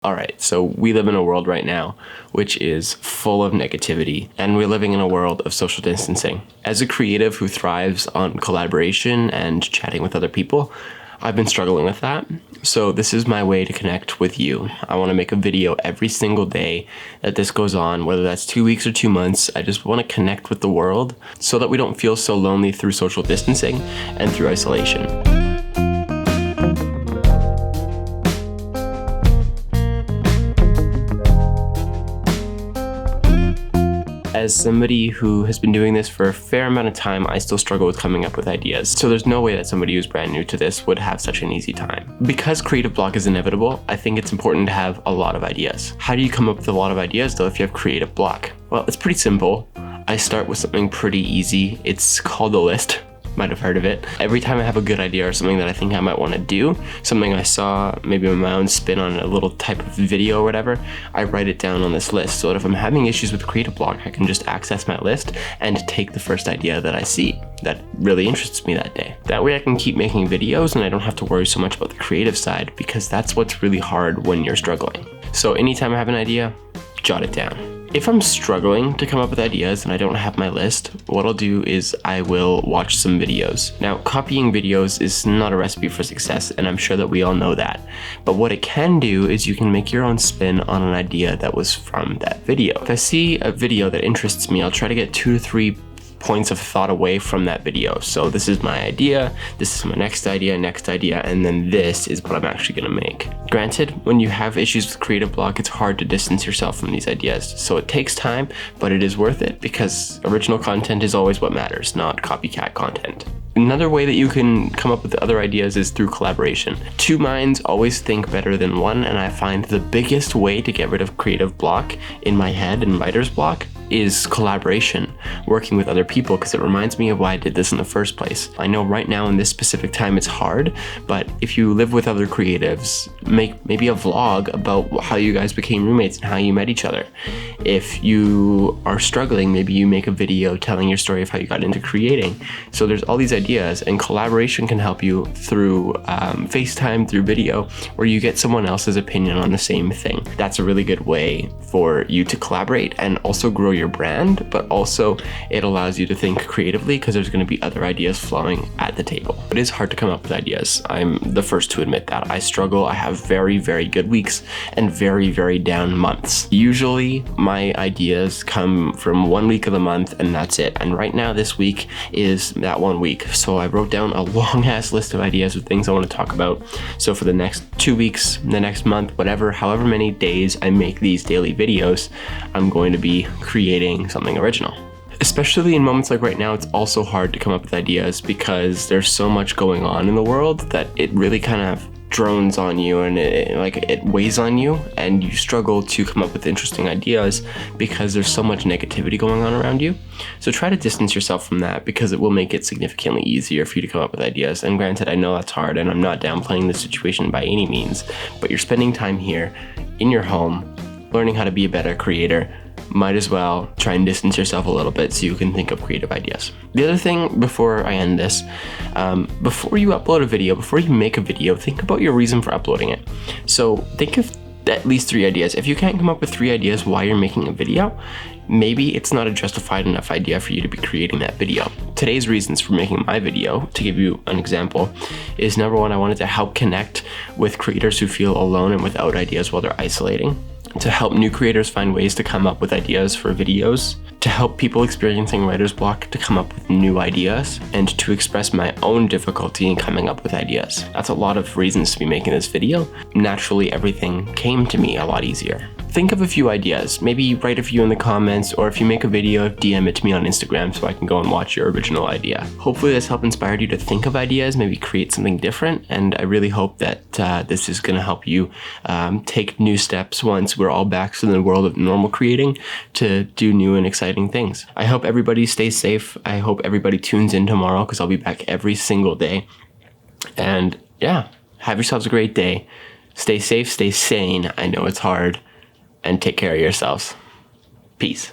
All right, so we live in a world right now which is full of negativity, and we're living in a world of social distancing. As a creative who thrives on collaboration and chatting with other people, I've been struggling with that. So this is my way to connect with you. I want to make a video every single day that this goes on, whether that's 2 weeks or 2 months. I just want to connect with the world so that we don't feel so lonely through social distancing and through isolation. As somebody who has been doing this for a fair amount of time, I still struggle with coming up with ideas. So there's no way that somebody who's brand new to this would have such an easy time. Because creative block is inevitable, I think it's important to have a lot of ideas. How do you come up with a lot of ideas though if you have creative block? Well, it's pretty simple. I start with something pretty easy. It's called a list. Might have heard of it. Every time I have a good idea or something that I think I might want to do, something I saw, maybe my own spin on a little type of video or whatever, I write it down on this list so that if I'm having issues with creative block, I can just access my list and take the first idea that I see that really interests me that day. That way I can keep making videos and I don't have to worry so much about the creative side, because that's what's really hard when you're struggling. So anytime I have an idea, jot it down. If I'm struggling to come up with ideas and I don't have my list, what I'll do is I will watch some videos. Now, copying videos is not a recipe for success, and I'm sure that we all know that. But what it can do is you can make your own spin on an idea that was from that video. If I see a video that interests me, I'll try to get 2 to 3 points of thought away from that video. So this is my idea, this is my next idea, and then this is what I'm actually gonna make. Granted, when you have issues with creative block, it's hard to distance yourself from these ideas. So it takes time, but it is worth it because original content is always what matters, not copycat content. Another way that you can come up with other ideas is through collaboration. 2 minds always think better than 1, and I find the biggest way to get rid of creative block in my head and writer's block is collaboration, working with other people, because it reminds me of why I did this in the first place. I know right now in this specific time it's hard, but if you live with other creatives, make maybe a vlog about how you guys became roommates and how you met each other. If you are struggling, maybe you make a video telling your story of how you got into creating. So there's all these ideas, and collaboration can help you through FaceTime, through video, where you get someone else's opinion on the same thing. That's a really good way for you to collaborate and also grow your brand, but also it allows you to think creatively because there's going to be other ideas flowing at the table. It is hard to come up with ideas. I'm the first to admit that. I struggle. I have very, very good weeks and very, very down months. Usually my ideas come from 1 week of the month and that's it. And right now this week is that 1 week. So I wrote down a long ass list of ideas of things I want to talk about. So for the next 2 weeks, the next month, whatever, however many days I make these daily videos, I'm going to be creating something original. Especially in moments like right now, it's also hard to come up with ideas because there's so much going on in the world that it really kind of drones on you and it weighs on you, and you struggle to come up with interesting ideas because there's so much negativity going on around you. So try to distance yourself from that, because it will make it significantly easier for you to come up with ideas. And granted, I know that's hard and I'm not downplaying the situation by any means, but you're spending time here in your home learning how to be a better creator. Might as well try and distance yourself a little bit so you can think of creative ideas. The other thing before I end this, before you upload a video, before you make a video, think about your reason for uploading it. So think of at least 3 ideas. If you can't come up with 3 ideas why you're making a video, maybe it's not a justified enough idea for you to be creating that video. Today's reasons for making my video, to give you an example, is number 1, I wanted to help connect with creators who feel alone and without ideas while they're isolating, to help new creators find ways to come up with ideas for videos, to help people experiencing writer's block to come up with new ideas, and to express my own difficulty in coming up with ideas. That's a lot of reasons to be making this video. Naturally, everything came to me a lot easier. Think of a few ideas, maybe write a few in the comments, or if you make a video, DM it to me on Instagram so I can go and watch your original idea. Hopefully this helped inspire you to think of ideas, maybe create something different, and I really hope that this is going to help you take new steps once we're all back to the world of normal creating to do new and exciting things. I hope everybody stays safe. I hope everybody tunes in tomorrow because I'll be back every single day. And yeah, have yourselves a great day. Stay safe, stay sane. I know it's hard. And take care of yourselves. Peace.